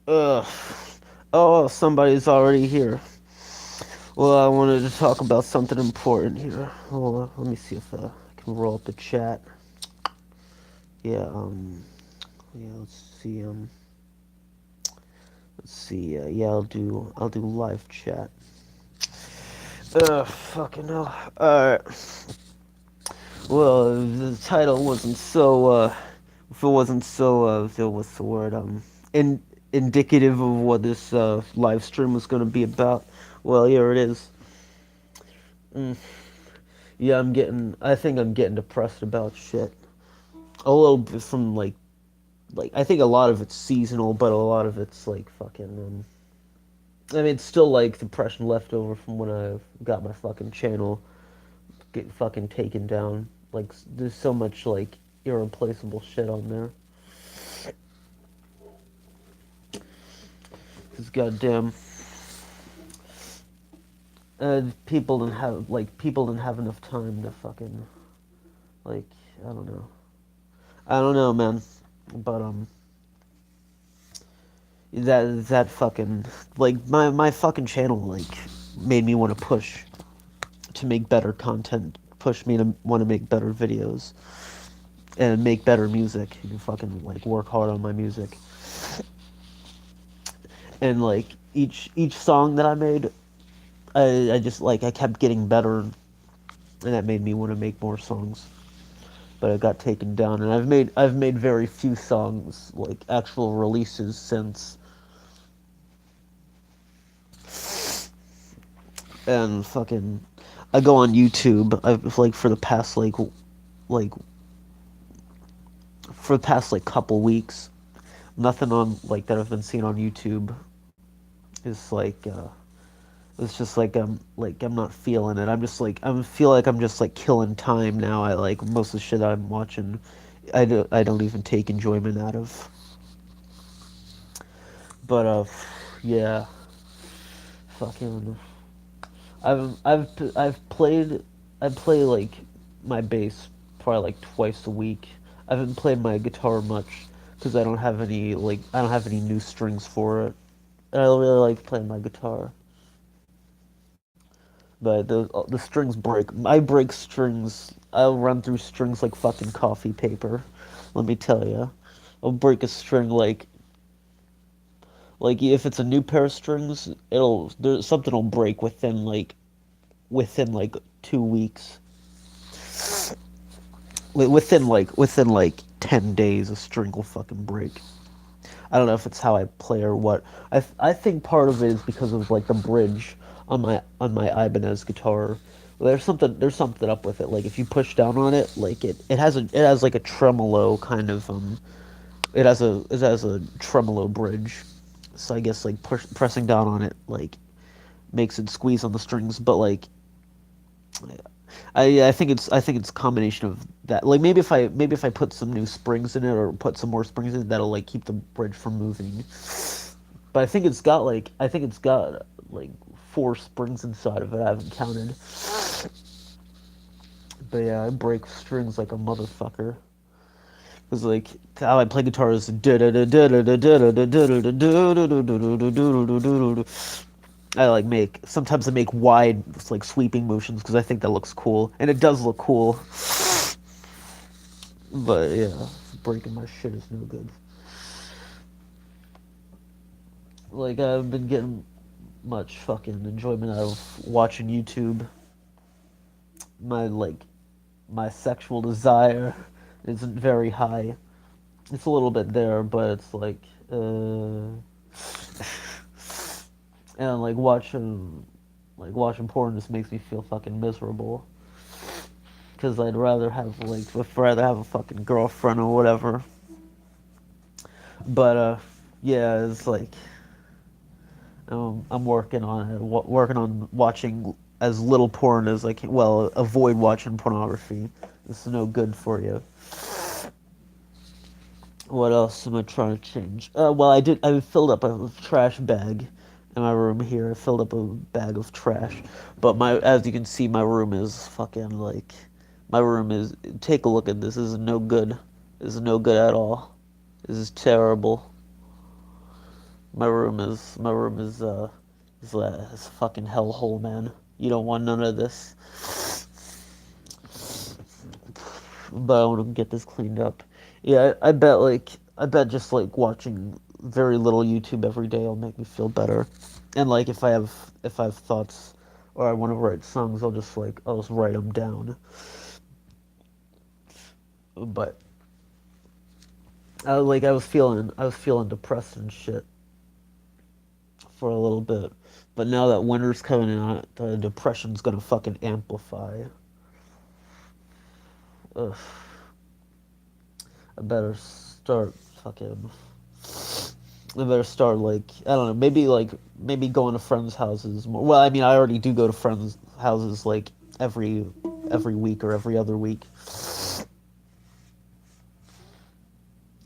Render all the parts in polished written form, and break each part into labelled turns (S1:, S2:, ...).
S1: Ugh. Oh, somebody's already here. Well, I wanted to talk about something important here. Hold on, let me see if I can roll up the chat. Yeah, yeah, let's see. Yeah, I'll do live chat. Fucking hell. Alright. Well, the title wasn't so, if it wasn't so, what's the word, in, indicative of what this, live stream was gonna be about. Well, here it is. Mm. Yeah, I think I'm getting depressed about shit. A little bit from, I think a lot of it's seasonal, but a lot of it's, like, fucking, I mean, it's still, like, depression left over from when I got my fucking channel get fucking taken down. Like, there's so much, like, irreplaceable shit on there. Cause goddamn, people didn't have enough time to fucking, like, I don't know. I don't know, man. But, that fucking, like, my fucking channel, like, made me want to push to make better content, push me to want to make better videos and make better music and fucking, like, work hard on my music. And, like, each song that I made, I just, like, I kept getting better, and that made me want to make more songs. But it got taken down, and I've made very few songs, like, actual releases since. And fucking, I go on YouTube. I've, like, like for the past, like, couple weeks, nothing on, like, that I've been seeing on YouTube is like, it's just like I'm not feeling it. I feel like I'm just, like, killing time now. I like most of the shit I'm watching. I don't even take enjoyment out of. But yeah, fucking. I've played. I play, like, my bass probably, like, twice a week. I haven't played my guitar much because I don't have any new strings for it. I really like playing my guitar, but the strings break. I break strings. I'll run through strings like fucking coffee paper. Let me tell you, I'll break a string like if it's a new pair of strings, it'll there's something will break within 2 weeks. Within 10 days, a string will fucking break. I don't know if it's how I play or what. I think part of it is because of, like, the bridge on my Ibanez guitar. There's something up with it. Like, if you push down on it, like, it has like a tremolo kind of, it has a tremolo bridge. So I guess, like, pressing down on it, like, makes it squeeze on the strings. But, like, I think it's a combination of that. Like, maybe if I put some new springs in it or put some more springs in it, that'll, like, keep the bridge from moving. But I think it's got like 4 springs inside of it. I haven't counted. But yeah, I break strings like a motherfucker. Cause, like, how I play guitar is sometimes I make wide, like, sweeping motions because I think that looks cool, and it does look cool. But yeah, breaking my shit is no good. Like, I've been getting much fucking enjoyment out of watching YouTube. My like my sexual desire isn't very high. It's a little bit there, but it's like, and, like, watching porn just makes me feel fucking miserable. Cause I'd rather have a fucking girlfriend or whatever. But yeah, it's like, I'm working on it, working on watching as little porn as I can. Well, avoid watching pornography. It's no good for you. What else am I trying to change? Well, I filled up a trash bag in my room here. I filled up a bag of trash, but as you can see, my room is fucking, like, my room is. Take a look at this. This is no good. This is no good at all. This is terrible. is a fucking hellhole, man. You don't want none of this. But I want to get this cleaned up. Yeah, I bet just like watching very little YouTube every day will make me feel better. And like if I have thoughts or I want to write songs, I'll just write them down. But I was feeling depressed and shit for a little bit. But now that winter's coming in, the depression's gonna fucking amplify. Ugh, I better start fucking I better start like I don't know, maybe going to friends' houses more. Well, I mean, I already do go to friends' houses like every week or every other week.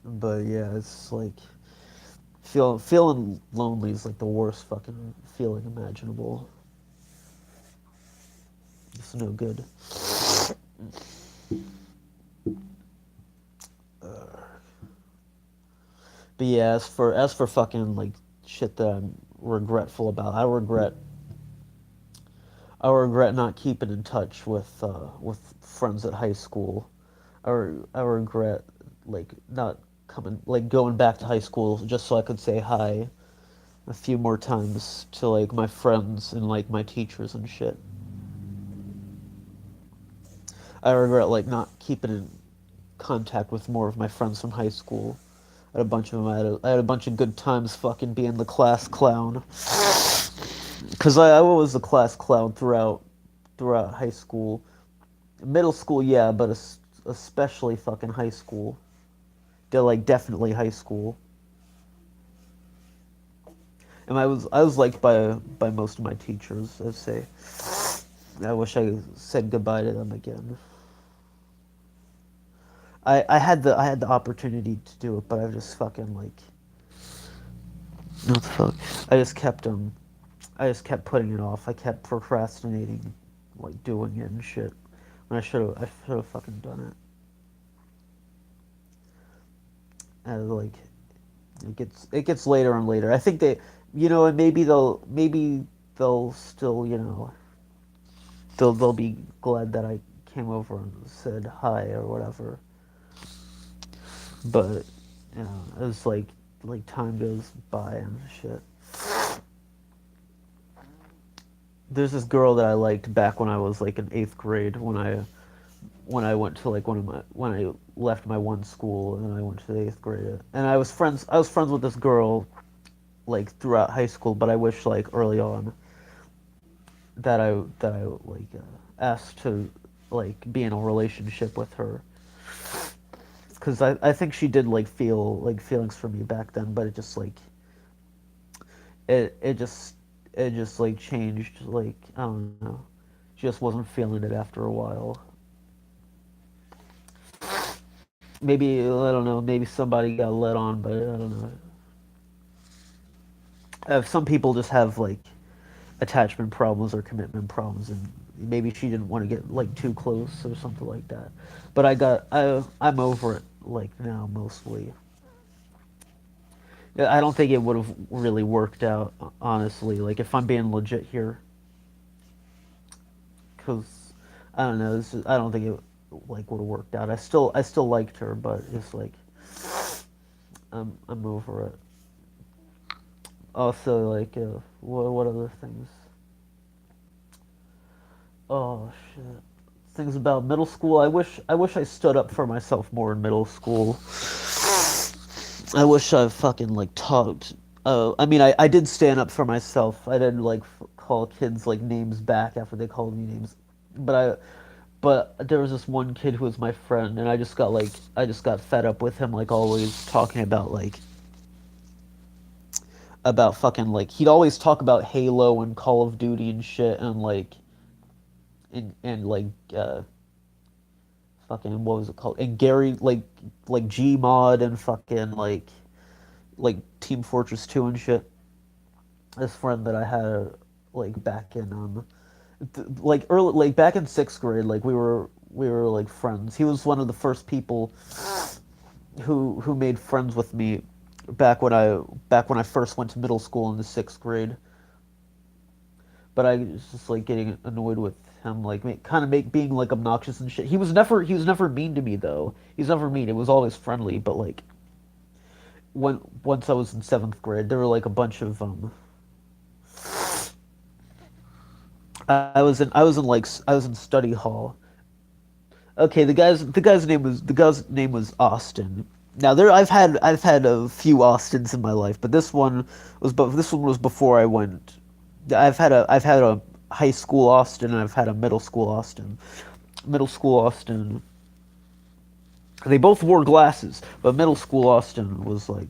S1: But yeah, it's like feeling lonely is like the worst fucking feeling imaginable. It's no good. But yeah, as for fucking like shit that I'm regretful about, I regret not keeping in touch with friends at high school. I regret like not coming like going back to high school just so I could say hi a few more times to like my friends and like my teachers and shit. I regret like not keeping in contact with more of my friends from high school. I had a bunch of them. I had a bunch of good times fucking being the class clown. Cause I was the class clown throughout high school, middle school, yeah, but especially fucking high school. They're like definitely high school. And I was liked by most of my teachers. I'd say. I wish I said goodbye to them again. I had the opportunity to do it, but I just fucking like what the fuck. I just kept I just kept putting it off. I kept procrastinating, like doing it and shit. When I should have fucking done it. And like it gets later and later. I think they, and maybe they'll still, they'll be glad that I came over and said hi or whatever. But it's like time goes by and shit. There's this girl that I liked back when I was like in eighth grade when I went to like when I left my one school and then I went to the eighth grade and I was friends with this girl like throughout high school, but I wish like early on that I like asked to like be in a relationship with her because I think she did like feel like feelings for me back then, but it just like it it just it just like changed like I don't know, she just wasn't feeling it after a while. Maybe I don't know. Maybe somebody got let on, but I don't know. Some people just have like attachment problems or commitment problems, and maybe she didn't want to get like too close or something like that. But I'm over it like now mostly. Yeah, I don't think it would have really worked out honestly. Like if I'm being legit here, because I don't know. I don't think it like would have worked out. I still liked her, but it's like I'm over it. Also, like, what other things? Oh shit. Things about middle school. I wish I stood up for myself more in middle school. I wish I fucking like talked. I mean, I did stand up for myself. I didn't like call kids like names back after they called me names, but but there was this one kid who was my friend, and I just got fed up with him like always talking about fucking like he'd always talk about Halo and Call of Duty and shit and like and like fucking what was it called and Gary like Gmod and fucking like Team Fortress 2 and shit. This friend that I had like back in like early like back in sixth grade like we were like friends. He was one of the first people who made friends with me back when I back when I first went to middle school in the sixth grade. But I was just like getting annoyed with him, like kind of make being like obnoxious and shit. He was never mean to me though. He was never mean. It was always friendly. But like when once I was in seventh grade, there were like a bunch of I was in study hall. Okay, the guy's name was Austin. Now there I've had a few Austins in my life, but this one was before I went. I've had a high school Austin and I've had a middle school Austin. Middle school Austin, they both wore glasses, but middle school Austin was like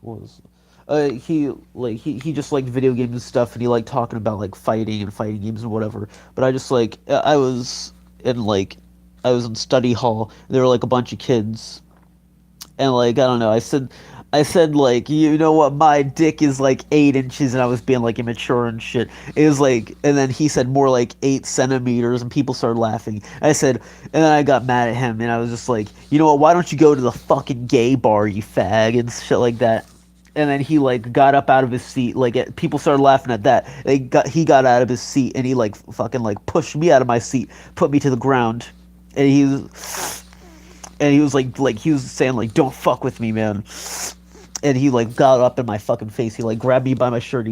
S1: was he just liked video games and stuff, and he liked talking about like fighting and fighting games and whatever. But I just like in like I was in study hall. There were like a bunch of kids, and like I don't know. I said like you know what, my dick is like 8 inches, and I was being like immature and shit. It was like, and then he said more like 8 centimeters, and people started laughing. I said, and then I got mad at him, and I was just like, you know what? Why don't you go to the fucking gay bar, you fag, and shit like that. And then he like got up out of his seat. Like people started laughing at that. He got out of his seat, and he like fucking like pushed me out of my seat, put me to the ground, and he was he was saying like don't fuck with me, man. And he like got up in my fucking face. He like grabbed me by my shirt.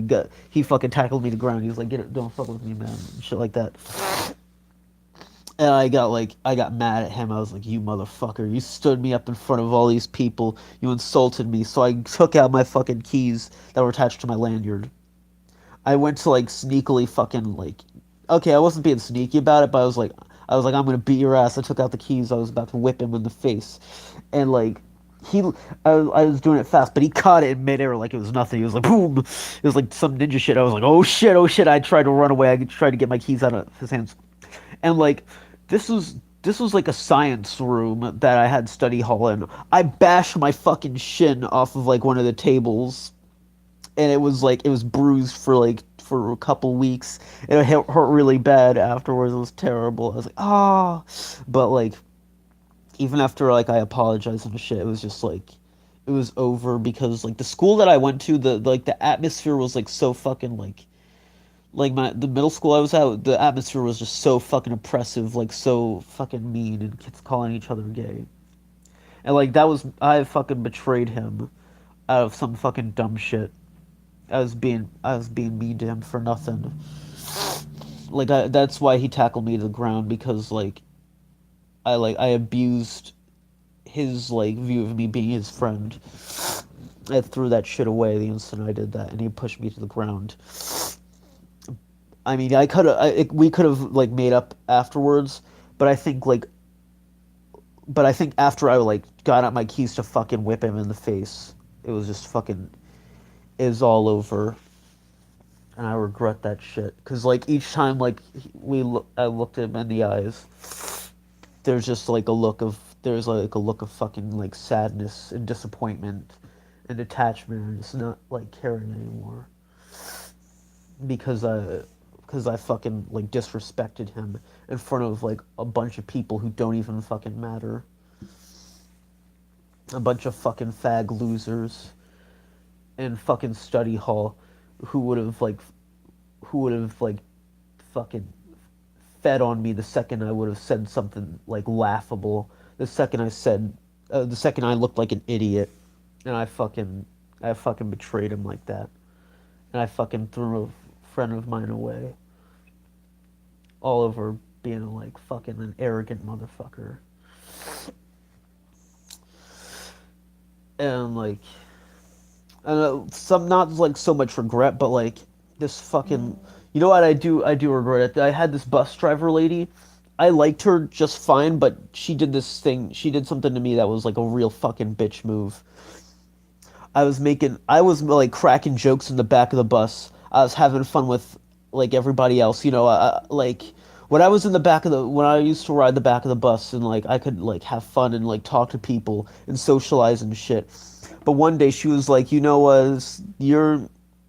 S1: He fucking tackled me to the ground. He was like, "Get it, don't fuck with me, man," and shit like that. And I got mad at him. I was like, "You motherfucker! You stood me up in front of all these people. You insulted me." So I took out my fucking keys that were attached to my lanyard. I went to like sneakily fucking like, okay, I wasn't being sneaky about it, but I was like, I'm gonna beat your ass. I took out the keys. I was about to whip him in the face, and like he, I was doing it fast, but he caught it in midair like it was nothing. He was like, boom. It was like some ninja shit. I was like, oh shit, oh shit. I tried to run away. I tried to get my keys out of his hands, and like this was like a science room that I had study hall in. I bashed my fucking shin off of like one of the tables, and it was bruised for a couple weeks. It hurt really bad afterwards. It was terrible. I was like, ah, but like even after like I apologized and shit, it was just like it was over because like the school that I went to, the atmosphere was like so fucking like the middle school I was at, the atmosphere was just so fucking oppressive, like so fucking mean, and kids calling each other gay. And like I fucking betrayed him out of some fucking dumb shit. I was being mean to him for nothing. That's why he tackled me to the ground, because I abused his like view of me being his friend. I threw that shit away the instant I did that, and he pushed me to the ground. I mean, we could have like made up afterwards, but I think after I like got out my keys to fucking whip him in the face, it was just fucking is all over, and I regret that shit. Cause like each time I looked him in the eyes, there's like a look of fucking like sadness and disappointment and detachment, and just not like caring anymore because I fucking like disrespected him in front of like a bunch of people who don't even fucking matter, a bunch of fucking fag losers in fucking study hall who would have fucking fed on me the second I would have said something like laughable. The second I looked like an idiot, and I fucking betrayed him like that, and I fucking threw a friend of mine away, all over being like fucking an arrogant motherfucker, and like I don't know, some not like so much regret, but like this fucking, you know what I do regret it. I had this bus driver lady. I liked her just fine, but she did something to me that was like a real fucking bitch move. I was like cracking jokes in the back of the bus. I was having fun with like everybody else, like when I used to ride the back of the bus, and like I could like have fun and like talk to people and socialize and shit. But one day she was like, you're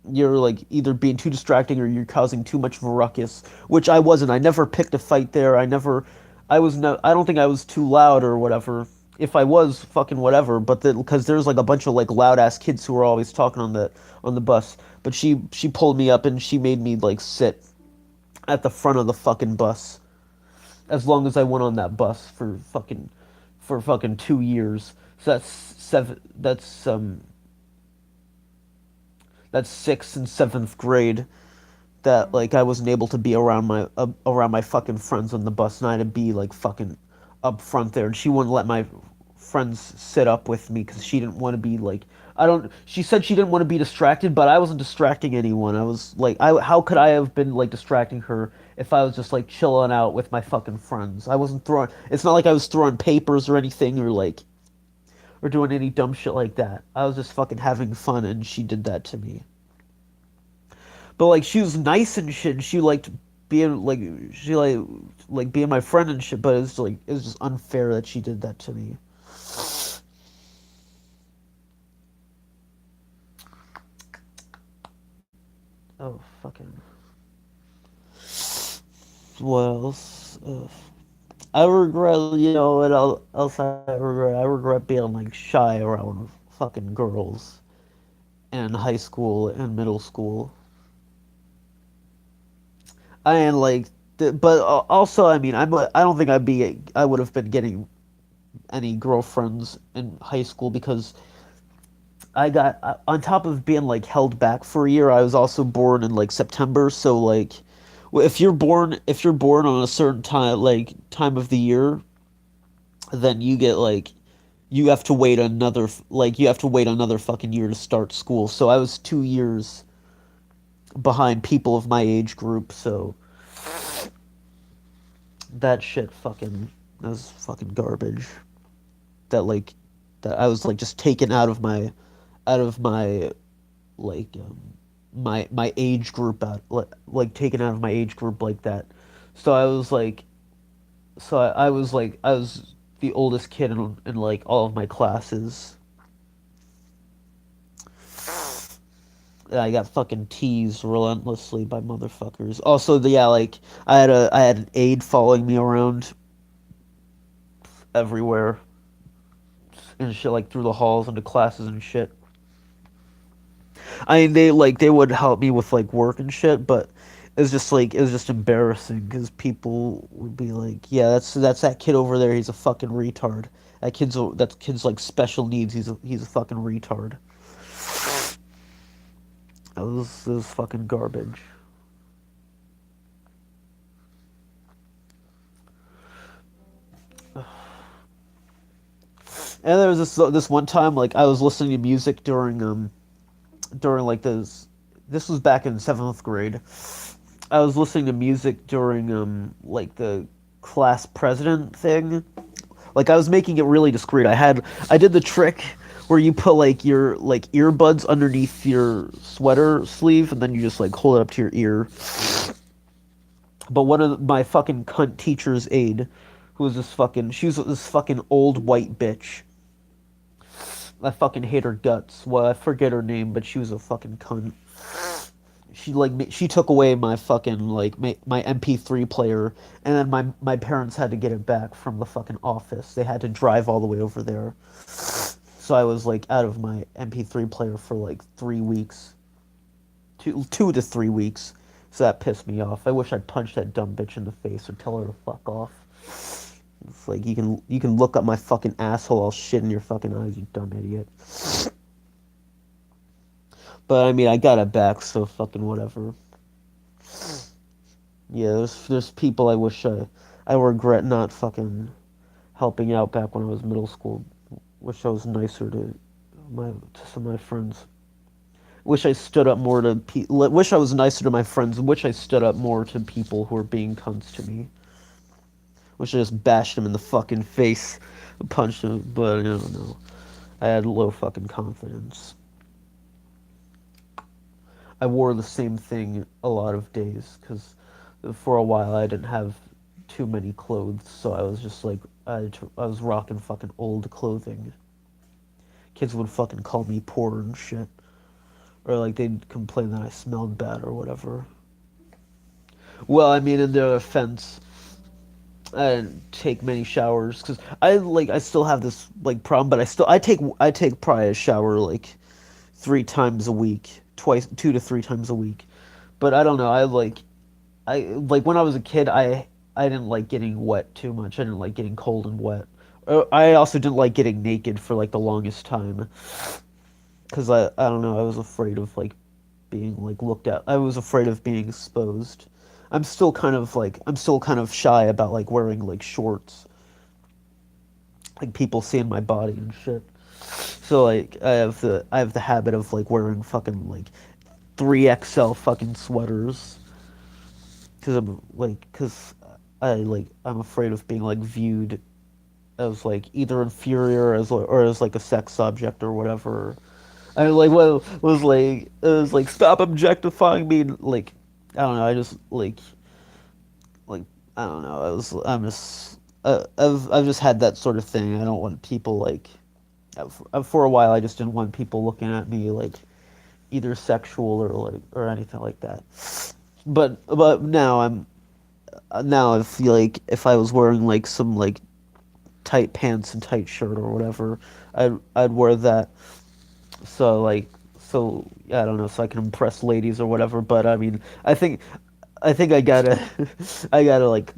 S1: like either being too distracting or you're causing too much of a ruckus, which I wasn't. I never picked a fight there. I don't think I was too loud or whatever. if I was fucking whatever, but because there's like a bunch of like loud ass kids who were always talking on the bus. But she pulled me up and she made me like sit at the front of the fucking bus as long as I went on that bus for fucking 2 years. So that's seven. That's sixth and seventh grade. That like I wasn't able to be around my fucking friends on the bus, and I had to be like fucking up front there, and she wouldn't let my friends sit up with me because she didn't want to be like I don't. She said she didn't want to be distracted, but I wasn't distracting anyone. I was like, how could I have been like distracting her if I was just like chilling out with my fucking friends? I wasn't throwing. It's not like I was throwing papers or anything or doing any dumb shit like that. I was just fucking having fun, and she did that to me. But like she was nice and shit. And she liked being like she like being my friend and shit. But it was just unfair that she did that to me. Oh fucking what else? I regret what else I regret. I regret being like shy around fucking girls in high school and middle school. And like, but also I mean I don't think I would have been getting any girlfriends in high school because I got on top of being like held back for a year. I was also born in like September, so like if you're born on a certain time of the year, then you have to wait you have to wait another fucking year to start school. So I was 2 years behind people of my age group. So that was fucking garbage. That like that I was like just taken out of like my age group like taken out of my age group like that. So I was like I was the oldest kid in like all of my classes. And I got fucking teased relentlessly by motherfuckers. Also, yeah, like I had an aide following me around everywhere and shit, like through the halls into classes and shit. I mean, they would help me with like work and shit, but it was just embarrassing because people would be like, "Yeah, that's that kid over there. He's a fucking retard. That kid's like special needs. He's a fucking retard." It was fucking garbage. And there was this one time like I was listening to music during like this was back in seventh grade. I was listening to music during like the class president thing. Like I was making it really discreet. I did the trick where you put like your like earbuds underneath your sweater sleeve and then you just like hold it up to your ear. But one of my fucking cunt teacher's aide, who was she was this fucking old white bitch. I fucking hate her guts. Well, I forget her name, but she was a fucking cunt. She took away my fucking my MP3 player, and then my parents had to get it back from the fucking office. They had to drive all the way over there. So I was like out of my MP3 player for like 3 weeks, 2 to 3 weeks. So that pissed me off. I wish I'd punched that dumb bitch in the face or tell her to fuck off. It's like you can look up my fucking asshole. I'll shit in your fucking eyes, you dumb idiot. But I mean, I got it back, so fucking whatever. Yeah, there's people I regret not fucking helping out back when I was middle school. Wish I was nicer to some of my friends. Wish I stood up more to wish I was nicer to my friends. Wish I stood up more to people who were being cunts to me. Wish I just bashed them in the fucking face, punched them, but I don't know. I had low fucking confidence. I wore the same thing a lot of days because for a while I didn't have too many clothes, so I was just like I was rocking fucking old clothing. Kids would fucking call me poor and shit, or like they'd complain that I smelled bad or whatever. Well, I mean, in their offense, I didn't take many showers because I still have this like problem, but I take probably a shower like 3 times a week, twice 2 to 3 times a week. But I don't know. I like when I was a kid, I didn't like getting wet too much. I didn't like getting cold and wet. I also didn't like getting naked for like the longest time because I don't know. I was afraid of like being like looked at. I was afraid of being exposed. I'm still kind of shy about like wearing like shorts, like people seeing my body and shit. So like I have the habit of like wearing fucking like 3XL fucking sweaters because I'm afraid of being like viewed as like either inferior as or as like a sex object or whatever. I like well was like stop objectifying me like I don't know. I just like I don't know. I'm just I've just had that sort of thing. I don't want people like for a while I just didn't want people looking at me like either sexual or anything like that. But now I feel like if I was wearing like some like tight pants and tight shirt or whatever, I'd wear that. So like I don't know, so I can impress ladies or whatever. But I mean, I think I gotta I gotta like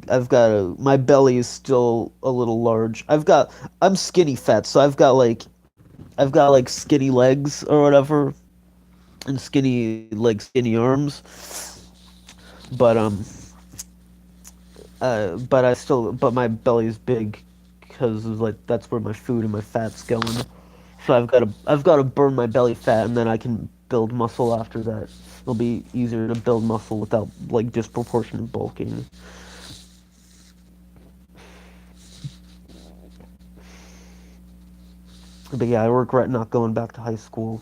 S1: I've got my belly is still a little large. I'm skinny fat, so I've got like skinny legs or whatever and skinny arms. But but my belly's big because like that's where my food and my fat's going. So I've got to burn my belly fat and then I can build muscle after that. It'll be easier to build muscle without like disproportionate bulking. But yeah, I regret not going back to high school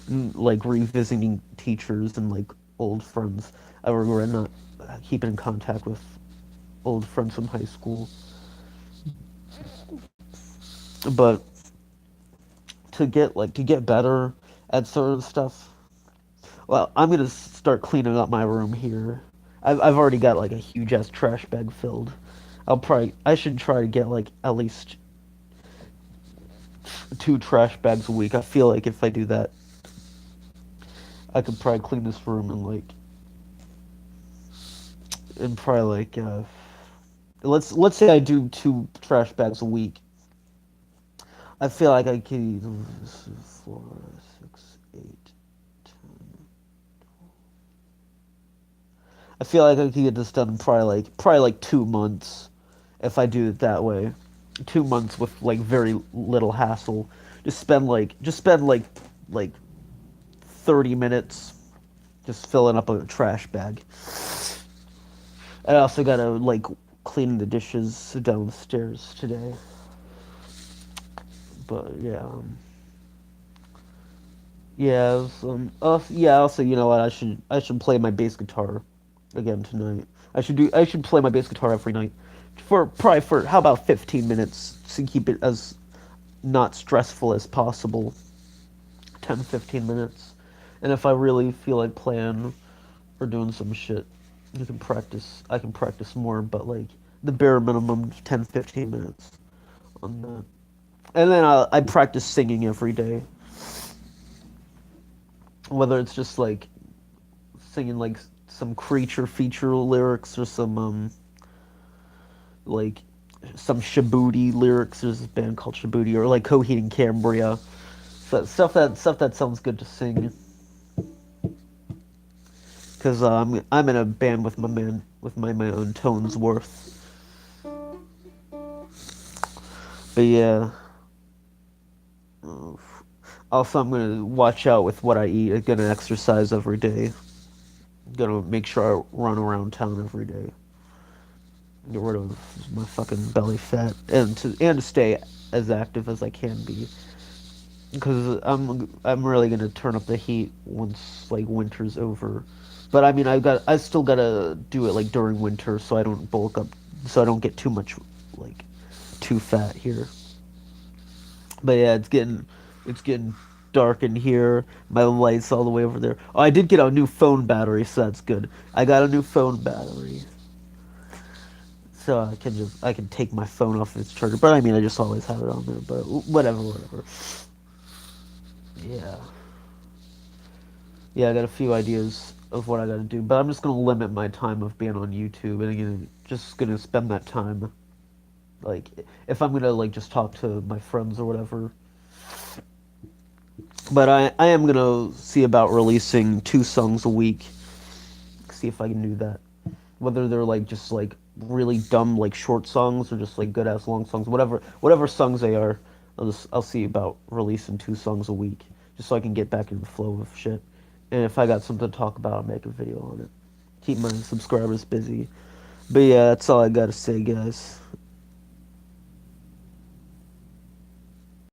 S1: and like revisiting teachers and like old friends. I regret not keeping in contact with old friends from high school. But to get better at certain stuff, well, I'm gonna start cleaning up my room here. I've already got like a huge ass trash bag filled. I should try to get like at least 2 trash bags a week. I feel like if I do that, I could probably clean this room and probably let's say I do 2 trash bags a week. I feel like I could 4, 6, 8. I feel like I could get this done in probably like 2 months if I do it that way. 2 months with like very little hassle. Just spend like 30 minutes just filling up a trash bag. I also gotta like clean the dishes downstairs today. But yeah, yeah, yeah. Also, you know what? I should play my bass guitar again tonight. I should play my bass guitar every night for how about 15 minutes to keep it as not stressful as possible. 10, 15 minutes. And if I really feel like playing or doing some shit, I can practice more, but like the bare minimum 10, 15 minutes on that. And then I practice singing every day, whether it's just like singing like some creature feature lyrics or like some Shabooty lyrics. There's this band called Shabooty or like Coheed and Cambria. So stuff that sounds good to sing. Because I'm in a band with my own Tones Worth. But yeah. Also, I'm gonna watch out with what I eat. I'm gonna exercise every day. I'm gonna make sure I run around town every day. Get rid of my fucking belly fat and to stay as active as I can be. Because I'm really gonna turn up the heat once like winter's over. But I mean I still gotta do it like during winter so I don't bulk up so I don't get too much like too fat here. But yeah, it's getting dark in here. My light's all the way over there. Oh, I did get a new phone battery, so that's good. I got a new phone battery. so I can take my phone off its charger. But I mean, I just always have it on there. But whatever. Yeah, yeah. I got a few ideas of what I got to do, but I'm just gonna limit my time of being on YouTube, and again, just gonna spend that time like if I'm gonna like just talk to my friends or whatever. But I am gonna see about releasing 2 songs a week. See if I can do that. Whether they're like just like really dumb like short songs or just like good ass long songs, whatever songs they are, I'll see about releasing 2 songs a week just so I can get back in the flow of shit. And if I got something to talk about, I'll make a video on it. Keep my subscribers busy. But yeah, that's all I gotta say, guys.